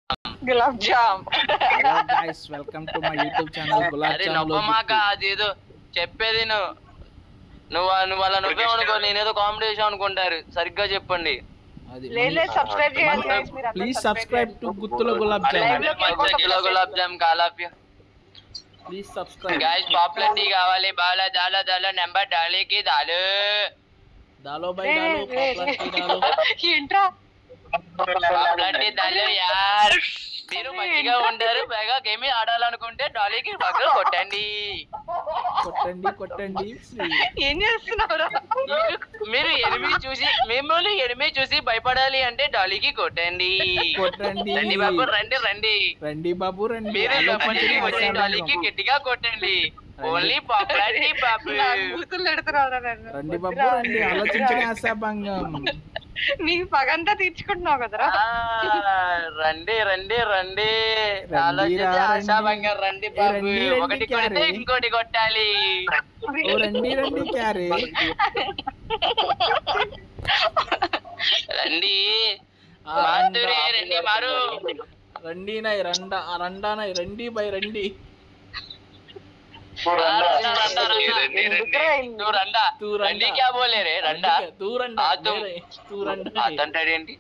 Gulab jam. Hello guys, welcome to my YouTube channel gulab అరే jam. నొప్పమాక అదేదో చెప్పేది నువ్వు వాళ్ళ నువ్వే అనుకో, నేనేదో కామెడీ చేసావు అనుకుంటారు. సరిగ్గా చెప్పండి. లేదు సబ్స్క్రైబ్ చేయండి గైస్, మీరు ప్లీజ్ సబ్స్క్రైబ్ టు గుత్తుల గులాబ్ జామ్. గులాబ్ జామ్ కాలాఫ్యా ప్లీజ్ సబ్స్క్రైబ్ గాయ్స్. పాపులారిటీ కావాలి. బాలా దాలో దాలో నెంబర్ డాలీకి దాలు దాలో బై దాలో పాపులారిటీ దాలో. ఏంట్రా పాపులారిటీ దాలో యార్. మీరు మంచిగా ఉంటారు. పైగా గేమ్ ఆడాలనుకుంటే డాలీకి పక్కన కొట్టండి. కొట్టండి కొట్టండి. ఏం చేస్తున్నావురా? మీరు మిమ్మల్ని ఎనిమి చూసి భయపడాలి అంటే డాలీకి కొట్టండి. కొట్టండి రండి బాబు, రండి రండి. రండి బాబు రండి. మీరు ఎప్పటికీ వచ్చే డాలీకి గట్టిగా కొట్టండి. ఓన్లీ పాపులారిటీ బాబు. బూతులు పెడుతున్నావురా నన్ను. రండి బాబు రండి. ఆలోచించిన ఆశాభంగం. నీ పగంతా తీర్చుకుంటున్నావు కదరా. రండి రండి రండి. ఆలోచించి ఆశాభంగా రండి బాబు. ఒకటి కొడితే ఇంకోటి కొట్టాలి. ఓ రండి రండి క్యారే. రండి మాధురి, రండి మారు. రండి నై రండా రండా నై రండి బై రండి. तू रंडा रंडी क्या बोले रे? रंडा तू रंडा तू रंडा అతంటాడేంటి?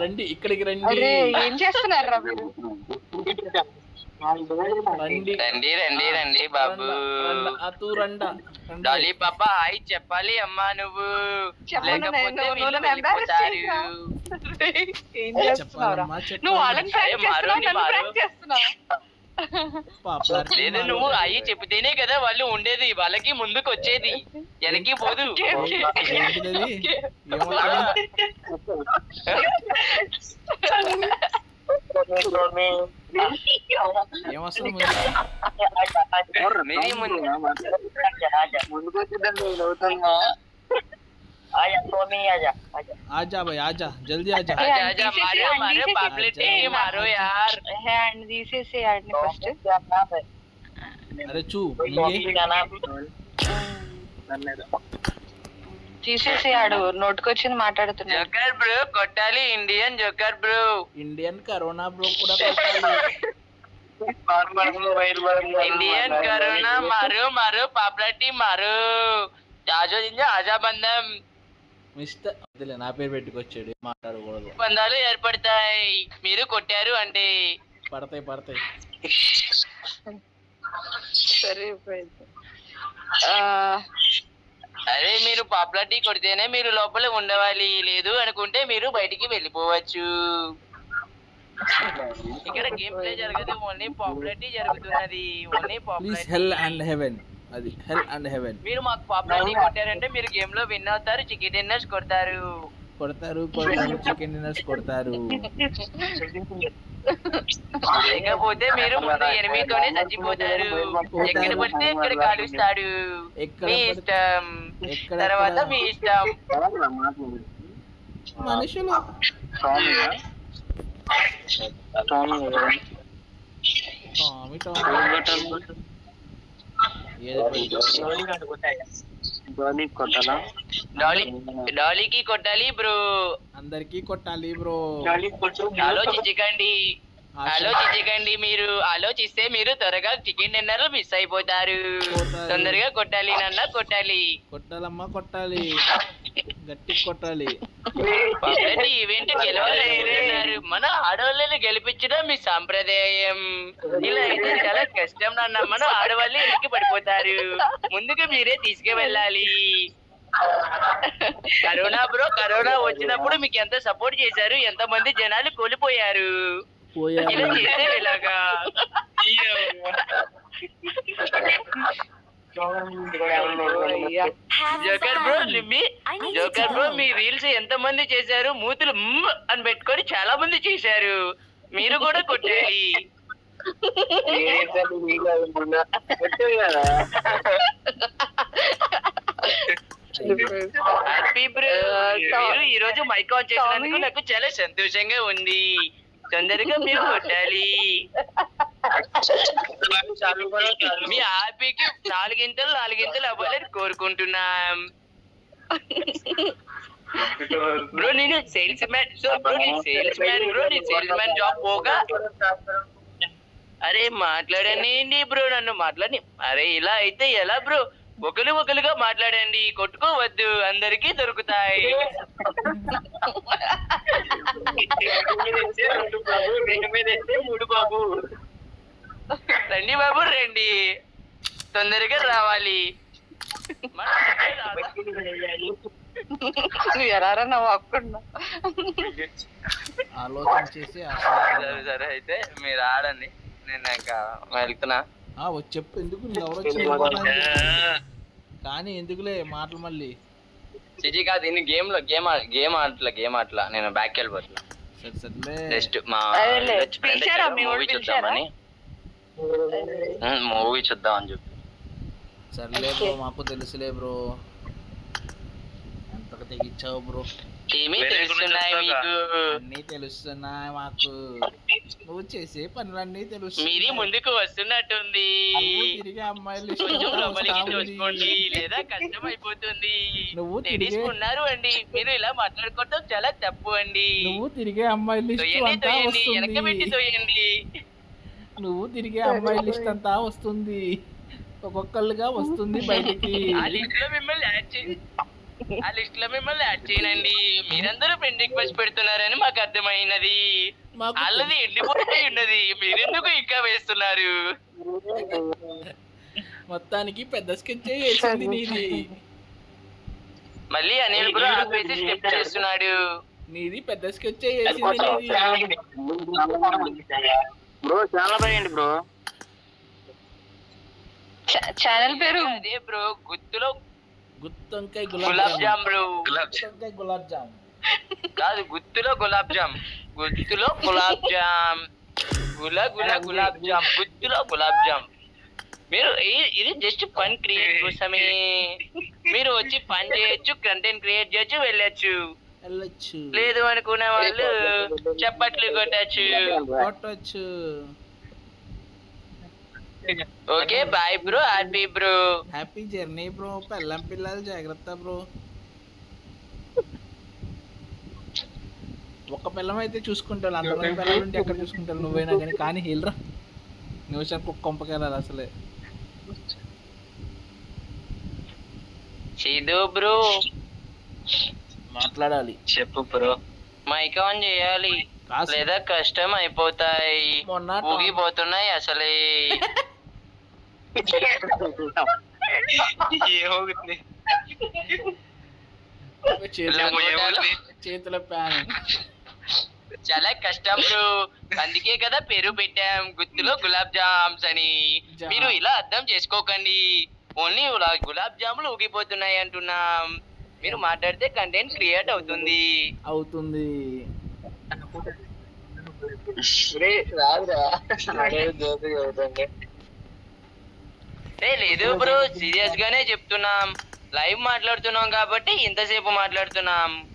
రండి ఇక్కడికి రండి. అరే ఏం చేస్తున్నారా మీరు? రండి రండి రండి రండి బాబు. తూ రండా. డాలీ పాప హాయ్ చెప్పాలి అమ్మా నువ్వు, లేకపోతే వీళ్ళు వెళ్ళిపోతారు. ఏం చేస్తున్నావురా? నువ్వు వాళ్ళని ప్రాంక్ చేస్తున్నావు, నన్ను ప్రాంక్ చేస్తున్నావు. లేదు, నువ్వు అయ్యి చెప్తేనే కదా వాళ్ళు ఉండేది. వాళ్ళకి ముందుకు వచ్చేది, వెనక్కి పోదు. आजा भाई आजा, जल्दी आजा. आजा मारो मारो पापलेटी मारो यार. హ్యాండ్ తీసేసేయండి ఫస్ట్. अरे चू తీసేసేయాడు. నోటుకొచ్చింది మాట్లాడుతున్నాడు. జోకర్ బ్రో కొట్టాలి. Indian joker bro. Indian corona bro కూడా కొట్టాలి. ఇండియన్ కరోనా మారు మారు పాపులారిటీ మారు. ఆజో జింజా ఆజా బంధం. మిస్టర్ వదిలే, నా పేరు పెట్టుకొచ్చాడు, మాట్లాడకూడదు. బంధాలు ఏర్పడతాయి మీరు కొట్టారు అంటే. పడతాయి పడతాయి. సరే అదే మీరు పాపులారిటీ కొడితేనే మీరు లోపల ఉండవాలి, లేదు అనుకుంటే మీరు బయటికి వెళ్ళిపోవచ్చు. ఇక్కడ గేమ్ ప్లే జరగదు, ఓన్లీ పాపులారిటీ జరుగుతున్నది. Only please popularity. Hell and heaven. అది హెల్ అండ్ హెవెన్. మీరు మాకు పాపులారిటీ కొట్టారంటే మీరు గేమ్ లో విన్ అవుతారు, చికెన్ డిన్నర్స్ కొడతారు. కొడతారు చికెన్ డిన్నర్స్ కొడతారు. లేకపోతే మీరు ముందు ఎనిమిదితోనే చచ్చిపోతారు. ఎక్కడ పడితే ఎక్కడ కాలుస్తాడు. మీ ఇష్టం, తర్వాత మీ ఇష్టం. మనుషులు డాలీకి కొట్టాలి బ్రో. అందరికి కొట్టాలి బ్రో. ఆలోచించకండి. మీరు ఆలోచిస్తే మీరు త్వరగా చికెన్ డిన్నర్ మిస్ అయిపోతారు. తొందరగా కొట్టాలి నాన్న, కొట్టాలి. కొట్టాలమ్మా కొట్టాలి, గట్టి కొట్టాలి. ఈవెంట్ గెలవలేరు. మన ఆడవాళ్ళని గెలిపించడం మీ సాంప్రదాయం. ఇలా అయితే చాలా కష్టం నాన్న. మన ఆడవాళ్ళు ఎక్కి పడిపోతారు. ముందుకు మీరే తీసుకువెళ్ళాలి. కరోనా వచ్చినప్పుడు మీకు ఎంత సపోర్ట్ చేశారు, ఎంత మంది జనాలు కోల్పోయారు. ఇలా చేస్తే ఎలాగా? జోకర్ బ్రో మీ రీల్స్ ఎంత మంది చేశారు? మూతులు అని పెట్టుకొని చాలా మంది చేశారు. మీరు కూడా కొట్టాలి. Happy bro. మీరు ఈ రోజు మైక్ ఆన్ చేసినందుకు నాకు చాలా సంతోషంగా ఉంది. తొందరగా మీరు కొట్టాలి. మీ హ్యాపీకి నాలుగింతలు అవ్వాలని కోరుకుంటున్నాం. బ్రో నేను సేల్స్ మ్యాన్ బ్రో నేను సేల్స్ మ్యాన్ జాబ్ పోగా అరే మాట్లాడండి బ్రో నన్ను మాట్లాడి అరే ఇలా అయితే ఎలా బ్రో ఒకరుగా మాట్లాడండి కొట్టుకోవద్దు అందరికీ దొరుకుతాయి రండి బాబు రండి తొందరగా రావాలి ఎరారా నువ్వు అక్కడ ఆలోచన చేసి సరే అయితే మీరు ఆడండి నేను ఇంకా వెళ్తున్నా చెప్పు ఎందుకు ఎవరొచ్చి కానీ ఎందుకులే మాటలు మళ్ళీ సిజీ కాదు ఇన్ని గేమ్ ఆటలా నేను బ్యాక్ వెళ్ళిపోతున్నా జస్ట్ మా మూవీ చూద్దామని చెప్పి సర్లే బ్రో మాకు తెలుసులే బ్రో ఎంతకు తెగిచ్చావు బ్రో ఏమీ తెలుస్తున్నాయి మీకు అన్నీ తెలుస్తున్నాయి మాకు నువ్వు చేసే పనులన్నీ తెలుసు మీరే ముందుకు వస్తున్నట్టుంది తిరిగి అమ్మాయిలు కొంచెం లోపలికి చూసుకోండి లేదా కష్టం అయిపోతుంది నువ్వు ఉన్నారు అండి మీరు ఇలా మాట్లాడుకోవడం చాలా తప్పు అండి నువ్వు తిరిగే అమ్మాయి లిస్ట్ వెనక పెట్టి తోయండి నువ్వు తిరిగే అమ్మాయి లిస్ట్ అంతా వస్తుంది ఒక్కొక్కళ్ళుగా వస్తుంది బయటికి ఆ లిస్ట్ లో మిమ్మల్ని యాడ్ చేయనండి మీరందరూ ఫ్రెండ్ రిక్వెస్ట్ పెడుతున్నారని మాకు అర్థమైనది వాళ్ళది ఎండిపోయి ఉన్నది మీరెందుకు ఇంకా వేస్తున్నారు మొత్తానికి పెద్ద స్కెచ్ వేసింది నీది మళ్ళీ అనిల్ బ్రో ఆపేసి స్టెప్ చేస్తున్నాడు నీది పెద్ద స్కెచ్ వేసింది బ్రో చాలా బాగుంది బ్రో ఛానల్ పేరు అదే బ్రో గుత్తులో గుత్తొంకాయ గులాబ్ జామ్ బ్రో గులాబ్ జామ్ కాదు గుత్తులో గులాబ్ జామ్ గుత్తులో గులాబ్ జామ్ మీరు ఇది జస్ట్ ఫన్ క్రియేట్ కోసమే మీరు వచ్చి ఫన్ చేయొచ్చు కంటెంట్ క్రియేట్ చేయొచ్చు వెళ్ళొచ్చు లేదు అనుకునే వాళ్ళు చప్పట్లు కొట్టచ్చు okay bye bro happy journey bro పెళ్ళం పిల్లలు జాగ్రత్త బ్రో ఒక్క పిల్లం అయితే చూసుకుంటాను అంతమంది పిల్లలు ఉంటే ఎక్కడ చూసుకుంటాను నువ్వైనా కానీ హీల్రా నిమిషానికి కుక్క కొంపకెళ్ళాలి అసలే చీదు బ్రో మాట్లాడాలి చెప్పు బ్రో మైక్ ఆన్ చేయాలి లేదా కష్టం అయిపోతాయి ఊగిపోతున్నాయి అసలే చేతుల ప్యాన్ చాలా కష్టం బ్రో అందుకే కదా పేరు పెట్టాం గుత్తులో గులాబ్ జామ్స్ అని మీరు ఇలా అర్థం చేసుకోకండి ఓన్లీ గులాబ్ జాములు ఊగిపోతున్నాయి అంటున్నాం మీరు మాట్లాడితే కంటెంట్ క్రియేట్ అవుతుంది లేదు బ్రో సీరియస్ గానే చెప్తున్నాం లైవ్ మాట్లాడుతున్నాం కాబట్టి ఇంతసేపు మాట్లాడుతున్నాం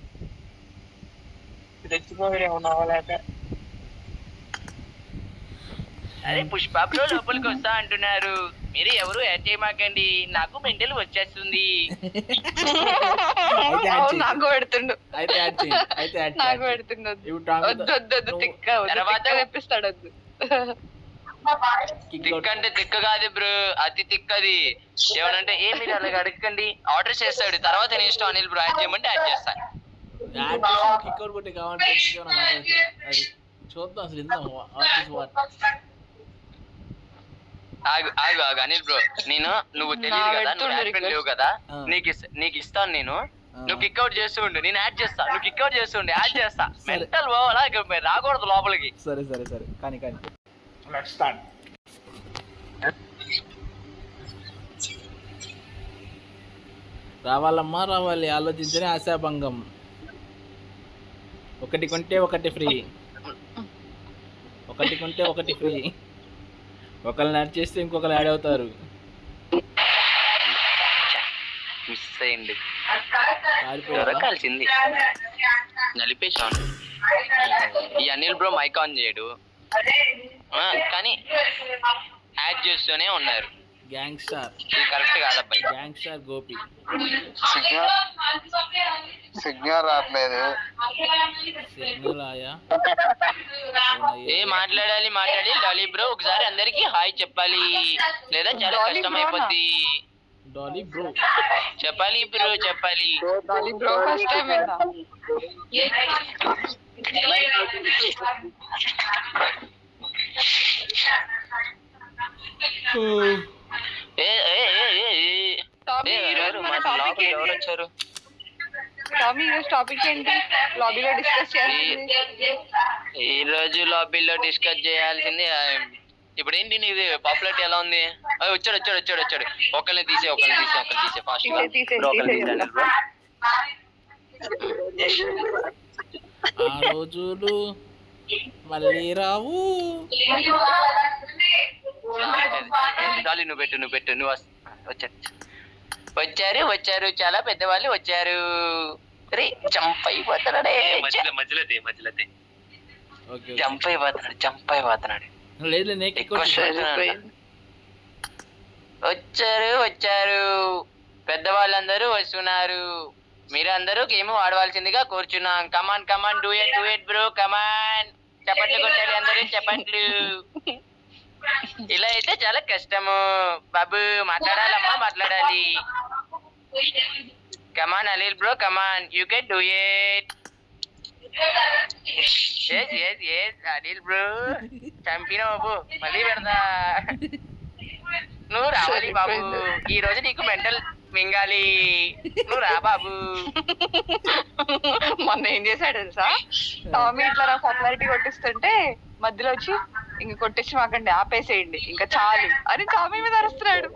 అరే పుష్ప బ్రో లోపలికి వస్తా అంటున్నారు మీరు ఎవరు యాడ్ చేయమాకండి నాకు మెంటల్ వచ్చేస్తుంది నాకు పెడుతుండు తర్వాత తెప్పిస్తాడు తిక్క అంటే తిక్క కాదు బ్రో అతి తిక్కది ఏమనంటే మీరు అలాగే అడగండి ఆర్డర్ చేస్తాడు తర్వాత నేను ఇష్టం అనిల్ బ్రో యాడ్ చేయమంటే యాడ్ చేస్తాను చూద్దాం అసలు ఆగు అనిల్ బ్రో నువ్వు తెలియదు కదా నువ్వు లేవు కదా నీకు ఇస్తాను నేను నువ్వు కిక్అవుట్ చేస్తూ ఉండు నేను యాడ్ చేస్తా నువ్వు కిక్అవుట్ చేస్తూ ఉండు యాడ్ చేస్తా మెంటల్ పోవాలా రాకూడదు లోపలికి సరే కానీ లెట్స్ స్టార్ట్ రావాలి ఆలోచించని ఆశాభంగం ఒకటి కొంటే ఒకటి ఫ్రీ ఒకళ్ళు యాడ్ చేస్తే ఇంకొకరు యాడ్ అవుతారు మిస్ అయ్యింది కలిసింది నలిపేశాను ఈ అనిల్ బ్రో మైక్ ఆన్ చేయడు కానీ యాడ్ చేస్తూనే ఉన్నారు గ్యాంగ్స్టర్ కరెక్ట్ కాదబ్బాయి. గ్యాంగ్స్టర్ గోపి. సిగ్నల్ రావట్లేదు. సిగ్నల్ ఆయా మాట్లాడాలి డాలీ బ్రో ఒకసారి అందరికి హాయ్ చెప్పాలి లేదా చాలా కష్టం అయిపోద్ది. డాలీ బ్రో చెప్పాలి బ్రో చెప్పాలి. డాలీ బ్రో ఫస్ట్ టైం విన్నా. ఎవరు వచ్చారు? టామీ ఈరోజు టాపిక్ ఏంటి లాబీలో డిస్కస్ చేయాలి? ఈ రోజు లాబీలో డిస్కస్ చేయాల్సింది ఇప్పుడు ఏంటి నీది పాపులారిటీ ఎలా ఉంది? వచ్చాడు ఒకరిని తీసే ఫాస్ట్ ఆ రోజులు మళ్ళీ రావు. డాలీ నువ్వు పెట్టు నువ్వు వచ్చారు చాలా పెద్దవాళ్ళు వచ్చారు. రే జంప్ అయిపోతున్నాడే జంప్ అయిపోతున్నాడు. వచ్చారు పెద్దవాళ్ళందరూ వస్తున్నారు. మీరందరూ గేమ్ ఆడవలసిందిగా కోరుచున్నాం. కమాన్ డూ ఇట్ బ్రో కమాన్. చప్పట్లు కొట్టాలి అందరూ చప్పట్లు. ఇలా అయితే చాలా కష్టము బాబు. మాట్లాడాలి. Come on Anil bro come on you can do it. Anil bro చంపిన బాబు మళ్ళీ పెడతా. నువ్వు రావాలి బాబు. ఈ రోజు నీకు మెంటల్ మింగాలి. నువ్వు రా బాబు. మొన్న ఏం చేశాడు తెలుసా? టామీ ఇట్లా నా పాపులారిటీ కొట్టిస్తుంటే మధ్యలో వచ్చి ఇంక కొట్టించి మాకండి ఆపేసేయండి ఇంకా చాలు అని టామీ మీద అరుస్తున్నాడు.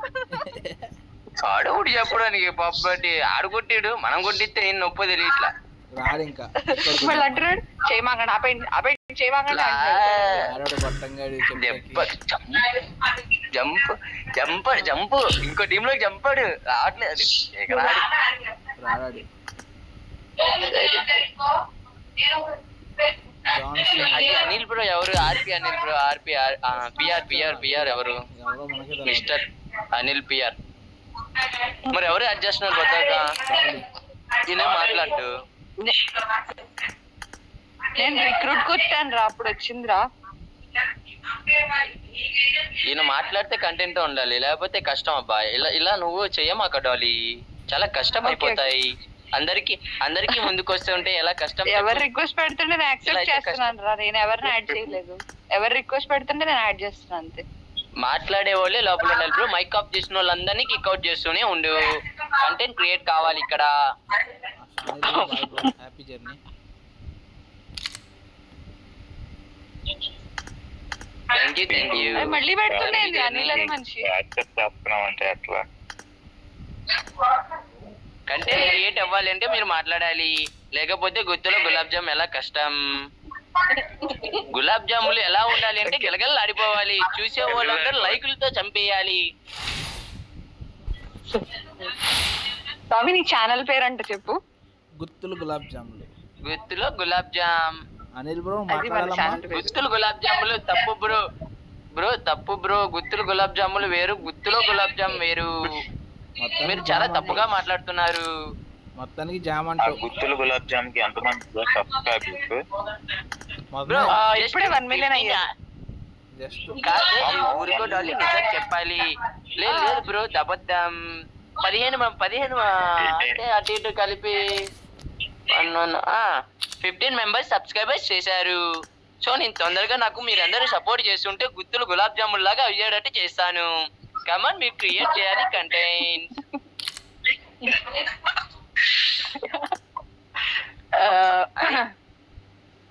ఆడవుడు చెప్పడానికి పాపులారిటీ ఆడు కొట్టాడు. మనం కొట్టిస్తే నేను నొప్పి తెలియ ఇట్లా రాడు ఇంకా. మళ్ళీ అంటున్నాడు చేయమాకండి ఆపేయండి చేయమాకండి. జంప్ ఇంకో టీమ్ లోకి జంపాడు. రావట్లేదు రాడు. అనిల్ బ్రో ఎవరు? అనిల్ బ్రో పిఆర్ ఎవరు? Mister Anil PR. మరి ఎవరు యాడ్ చేస్తున్నారు కొత్తగా? దీనే మాట్లాడు. నేను రిక్రూట్ కొట్టాను రా అప్పుడు వచ్చిందిరా. ఈయన మాట్లాడితే కంటెంట్ ఉండాలి లేకపోతే కష్టం అబ్బా. ఇలా నువ్వు చెయ్యమాక డాలీ. చాలా కష్టం అయిపోతాయి. అందరికి ముందుకు వస్తే ఉంటే ఎలా కష్టం. ఎవరు రిక్వెస్ట్ పెడుతుంటే నేను యాక్సెప్ట్ చేస్తున్నాను రా. నేను ఎవరిని యాడ్ చేయలేదు. ఎవరు రిక్వెస్ట్ పెడుతుంటే నేను యాడ్ చేస్తున్నాను అంతే. మాట్లాడే వాళ్ళే లోపల ఉండాలి బ్రో. మైక్ ఆఫ్ చేసిన వాళ్ళందరినీ కిక్ అవుట్ చేస్తూనే ఉండు. కంటెంట్ క్రియేట్ కావాలి ఇక్కడ. Happy journey. Thank you. మళ్ళీ పెడుతుంది అనిల్ అని మనిషి. కంటెంట్ క్రియేట్ అవ్వాలంటే మీరు మాట్లాడాలి. లేకపోతే గుత్తులో గులాబ్ జామ్ ఎలా కష్టం. గులాబ్ జాములు ఎలా ఉండాలి అంటే గిలగలు ఆడిపోవాలి. చూసే వాళ్ళందరూ లైకులతో చంపేయాలి. టామీ నీ ఛానల్ పేరంట చెప్పు. గుత్తులు గులాబ్ జాములు. గుత్తులో గులాబ్ జామ్. అనిల్ బ్రో గుత్తులు గులాబ్ జాములు తప్పు తప్పు బ్రో. గుత్తులు గులాబ్ జాములు వేరు, గుత్తులో గులాబ్ జామ్ వేరు. మీరు చాలా తప్పుగా మాట్లాడుతున్నారు. మొత్తానికి జామ్ అంటే గుత్తులు గులాబ్ జామ్ కి ఎంతమంది సబ్స్క్రైబర్స్? ఇప్పుడే 1 మిలియన్ అయ్యా. ఊరికో డాలీ నిజం చెప్పాలి. లేదు బ్రో అబద్ధం. 15 అంటే అటు ఇటు కలిపి 15 మెంబర్స్ సబ్స్క్రైబర్స్ చేశారు. సో నేను తొందరగా నాకు మీరందరూ సపోర్ట్ చేస్తుంటే గుత్తులు గులాబ్ జామున్ లాగా అయ్యేటట్టు చేస్తాను. కమాన్ మీరు క్రియేట్ చేయాలి కంటెంట్.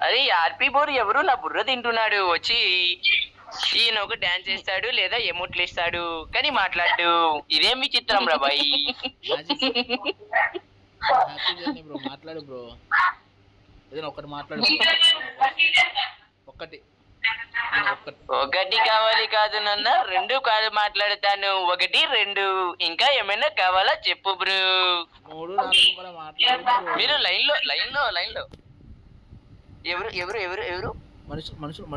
అరే ఆర్పీ బోర్ ఎవరు నా బుర్ర తింటున్నాడు. వచ్చి ఈయన ఒక డాన్స్ చేస్తాడు లేదా ఎమోట్లు ఇస్తాడు కానీ మాట్లాడు. ఇదేమి చిత్రం రా బాయ్. మాట్లాడు బ్రో. ఏదైనా ఒకటి మాట్లాడు. ఒకటి కావాలి కాదు నాన్న, 2 కాదు మాట్లాడతాను. 1 2 ఇంకా ఏమైనా కావాలా చెప్పు బ్రో. 3 4 కూడా మాట్లాడు. మీరు లైన్ లో ఎవరు మనుషులు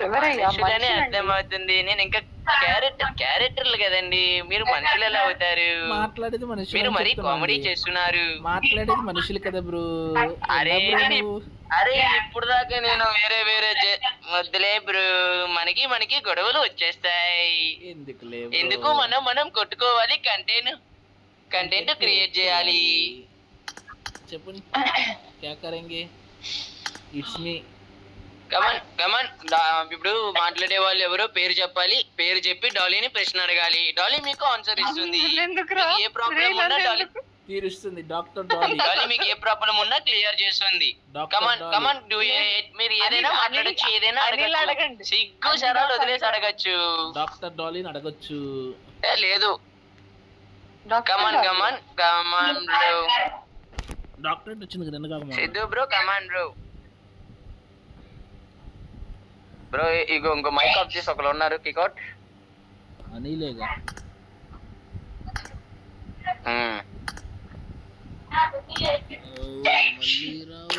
ఎవరయ్యా మనుషులనే మనుషులండి. అర్థమవుతుంది. నేను ఇంకా క్యారెక్టర్లు కదండి, మీరు మనుషులు ఎలా అవుతారు? మాట్లాడేది మనుషులు మీరు అని మరీ చెప్తున్నా కామెడీ అండి. చేస్తున్నారు. మాట్లాడేది మనుషులు కదా బ్రో. అరే ఎలా బ్రో నువ్వు? అరే ఇప్పుడు దాకా నేను వేరే వద్దులే బ్రో, మనకి గొడవలు వచ్చేస్తాయి. ఎందుకులే ఎందుకు మనం కొట్టుకోవాలి, కంటెంట్ క్రియేట్ చేయాలి. చెప్పండి క్యా కరెంగే. It's me. కమన్ ఇప్పుడు మాట్లాడే వాళ్ళు ఎవరో పేరు చెప్పాలి. పేరు చెప్పి డాలీని ప్రశ్న అడగాలి. డాలీ మీకు ఆన్సర్ ఇస్తుంది. ఎందుకురా? మీకు ఏ ప్రాబ్లం ఉన్నా డాలీ తీరుస్తుంది డాక్టర్ డాలీ. డాలీ మీకు ఏ ప్రాబ్లం ఉన్నా క్లియర్ చేస్తుంది. Doctor come on do it. మీరు ఏదైనా మాట్లాడచ్చు, ఏదైనా అనిల్ అడగచ్చు. అడగండి. సిగ్గు శరాలు వదిలేసి అడగచ్చు. డాక్టర్ డాలీని అడగొచ్చు. లేదు డాక్టర్ కమన్ బ్రో. డాక్టర్ వచ్చింది కదా ఎందుకు సిద్ధు బ్రో కమాన్ బ్రో ఇగో ఇంకో మైక్ ఆఫ్ చేసి ఒకరు ఉన్నారు. కికౌట్ అనిలేగా. మళ్ళీ రావు.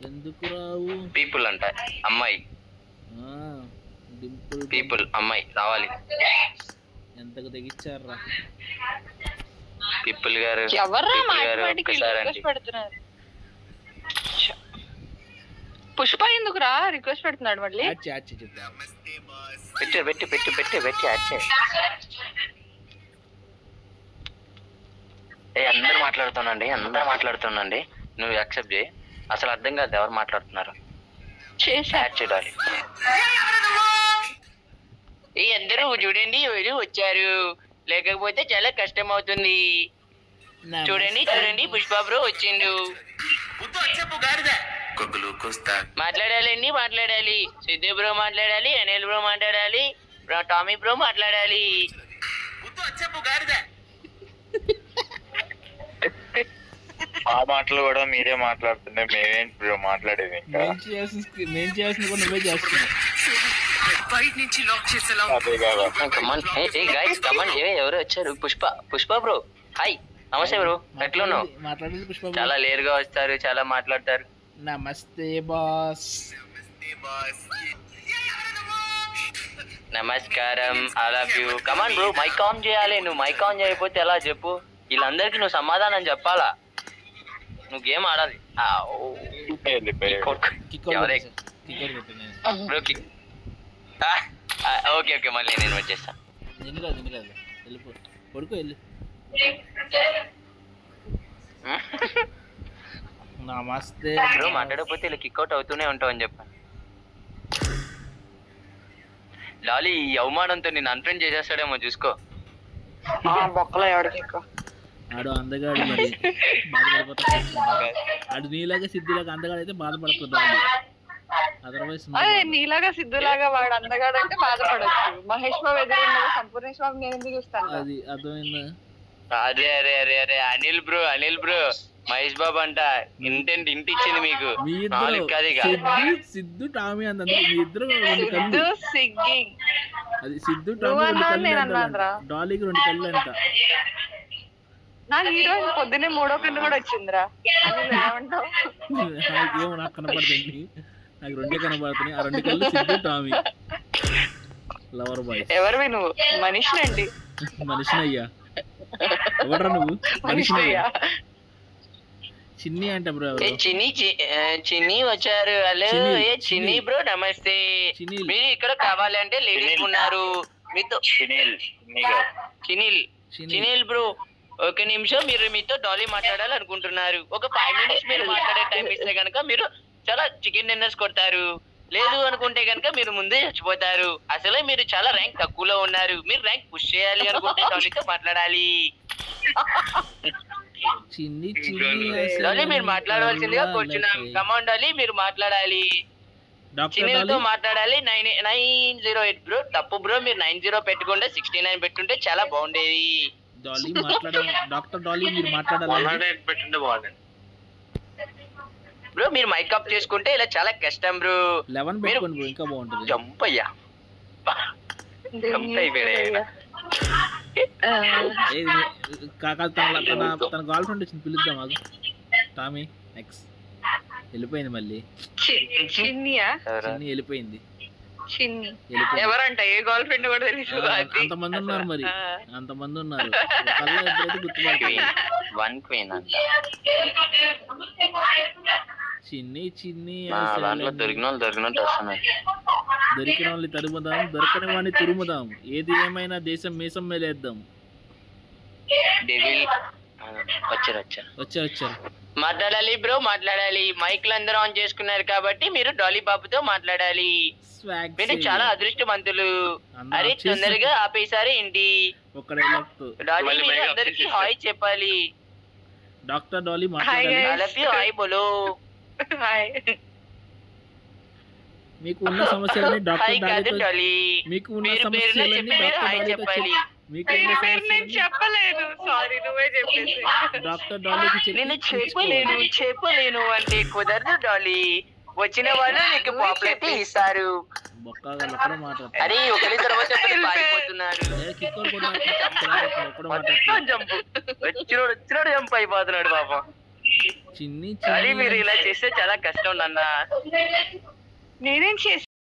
ఎందుకు రావు? పీపుల్ అంట అమ్మాయి. డింపుల్ పీపుల్ అమ్మాయి రావాలి. ఎంతకు తెగిచ్చారా పీపుల్ గారు? ఎవర్రా పీపుల్ గారు మాటిమాటికి ఒక్కసారి రిక్వెస్ట్ పెడుతున్నారు? పుష్ప ఎందుకురా రిక్వెస్ట్ పెడుతున్నాడు మళ్ళీ? ఆచి చెప్తా. పెట్టి అచ్చే. అందరు మాట్లాడుతున్నాండి. నువ్వు యాక్సెప్ట్ చేయి. అసలు అర్థం కాదు ఎవరు మాట్లాడుతున్నారు. చేసా యాడ్ చేయాలి. అందరూ చూడండి ఎవరు వచ్చారు, లేకపోతే చాలా కష్టం అవుతుంది. చూడండి పుష్ప బ్రో వచ్చిండు. మాట్లాడాలి. సిద్ధు బ్రో మాట్లాడాలి, అనిల్ బ్రో మాట్లాడాలి, టామీ బ్రో మాట్లాడాలి. ఆ మాటలు కూడా మీరే మాట్లాడుతుంటే మేమేంటి బ్రో మాట్లాడేది? ఇంకా నేను చేయాల్సింది కూడా నువ్వే చేస్తున్నావు. అదే కదా. ఎవరు వచ్చారు? పుష్ప బ్రో హాయ్, నమస్తే బ్రో, ఎట్లున్నావు? మాట్లాడేది పుష్ప. చాలా లేట్ గా వస్తారు, చాలా మాట్లాడతారు. నమస్తే బాస్. నమస్కారం, I love you. Come on bro, mike on చేయాలి. నువ్వు మైక్ ఆన్ చేయకపోతే ఎలా చెప్పు? వీళ్ళందరికీ నువ్వు సమాధానం చెప్పాలా? నువ్వు గేమ్ ఆడాలి. ఓకే మళ్ళీ నేను వచ్చేస్తా. వెళ్ళిపో పడుకో వెళ్ళి. నమస్తే బ్రో, మాట్లాడకపోతే ఇలా కిక్అవుట్ అవుతూనే ఉంటావు అని చెప్పాను. లాలి ఈ అవమానంతో నేను అన్ఫ్రెండ్ చేసేస్తాడేమో చూసుకో. బొక్కలో ఎవడికి ఆడు అందగాడు మరి బాధపడిపోతాడు. ఆడు నీలాగా సిద్ధిలాగా అందగాడు అయితే బాధపడుతుంది. అదర్వైజ్ అదే నీలాగా సిద్ధులాగా వాడు అందగాడు అంటే బాధపడచ్చు. మహేష్ బాబు ఎదురుండగా సంపూర్ణేష్ బాబు నేను ఎందుకు చూస్తాను? అది అర్థమైందా? అరే అనిల్ బ్రో మహేష్ బాబు అంట ఇంటెంట్ ఇంటి ఇచ్చింది మీకు. మీ ఇద్దరు సిద్ధు టామీ అంత మీ ఇద్దరు రెండు కళ్ళు. సిగ్గింగ్ అది సిద్ధు టామీ రెండు కళ్ళు అంట. డాలీకి రెండు కళ్ళు అంట. నాకు ఈ రోజు పొద్దున్నే మూడో కన్ను కూడా వచ్చిందిరా. ఏమంటావు? నాకేమో నాకు కనపడుతుంది. నాకు రెండే కనపడుతున్నాయి. ఆ రెండు కళ్ళు సిద్ధు టామీ. Lover boy. ఎవరివి నువ్వు? మనిషినండి. మనిషినయ్యా. ఎవడరా నువ్వు? మనిషినయ్యా. చిన్ని అంట బ్రో. చిన్ని వచ్చారు. హలో చిన్ని బ్రో నమస్తే. మీరు ఇక్కడ కావాలంటే లేడీస్ ఉన్నారు మీతో. చినిల్ బ్రో ఒక నిమిషం, మీరు మీతో డాలీ మాట్లాడాలనుకుంటున్నారు. ఒక 5 minutes మీరు మాట్లాడే టైం ఇస్తే కనుక మీరు చాలా చికెన్ డిన్నర్స్ కొడతారు. లేదు అనుకుంటే కనుక మీరు ముందే చచ్చిపోతారు. అసలే మీరు చాలా ర్యాంక్ తక్కువలో ఉన్నారు. మీరు ర్యాంక్ పుష్ చేయాలి అనుకుంటే డాలీతో మాట్లాడాలి. డాలీ మీరు మాట్లాడవలసిందిగా కూర్చున్నాం. కమాండ్ డాలీ మీరు మాట్లాడాలి. చిన్నతో మాట్లాడాలి. 908 బ్రో. తప్పు బ్రో, మీరు 90 పెట్టుకుంటే 69 పెట్టుంటే చాలా బాగుండేది. డాలీ మాట్లాడాలి. డాక్టర్ డాలీ మీరు మాట్లాడాలి. పెట్టుంటే బాగుంది బ్రో. మీరు మైక్ అప్ చేసుకుంటే ఇలా చాలా కష్టం బ్రో. 11 పెట్టుకోండి బ్రో, ఇంకా బాగుంటుంది. జంప్ అయ్యా, జంప్ అయిపోయాడు. తన గర్ల్ ఫ్రెండ్ వచ్చింది, పిలుద్దాం మాకు. టామీ నెక్స్ట్ వెళ్ళిపోయింది. మళ్ళీ చిన్ని వెళ్ళిపోయింది. చిన్ని వెళ్ళిపోయింది. ఎవరంట ఏ గర్ల్ ఫ్రెండ్ కూడా తెలియదు అంతమంది ఉన్నారు మరి, అంతమంది ఉన్నారు. ఒకళ్ళ ఇద్దరైతే గుర్తుపడుతుంది. వన్ క్వీన్ అంట. చిన్ని చిన్ని మా దాంట్లో దొరికినట్టు వస్తున్నాయి. దొరికిన వాళ్ళని తరుముదాం, దొరకని వాడిని తురుముదాం. ఏది ఏమైనా దేశం మీసం మేలేద్దాం. డెవిల్ వచ్చారు. మాట్లాడాలి బ్రో, మాట్లాడాలి. మైక్లు అందరూ ఆన్ చేసుకున్నారు కాబట్టి మీరు డాలీ బాబుతో మాట్లాడాలి. మీరు చాలా అదృష్టవంతులు. అరే తొందరగా ఆపేసారే ఏంటి? డాలీ మీరు అందరికి హాయ్ చెప్పాలి. డాక్టర్ డాలీ మాట్లాడాలి. హాయ్ బోలో. హాయ్. మీకు ఉన్న సమస్యలని డాక్టర్ డాలీ. మీకు ఉన్న సమస్యలని డాక్టర్ చెప్పాలి. నేను చెప్పలేను, సారీ నువ్వే చెప్పేసి. డాక్టర్ డాలీకి నేను చెప్పలేను అంటే కుదరదు డాలీ. వచ్చిన వాళ్ళు నీకు పాపులారిటీ ఇస్తారు. అరే ఒకరి తర్వాత పారిపోతున్నారు. వచ్చినోడు జంప్ అయిపోతున్నాడు పాపం. చిన్ని మీరు ఇలా చేస్తే చాలా కష్టం నాన్న. నేనేం చేసి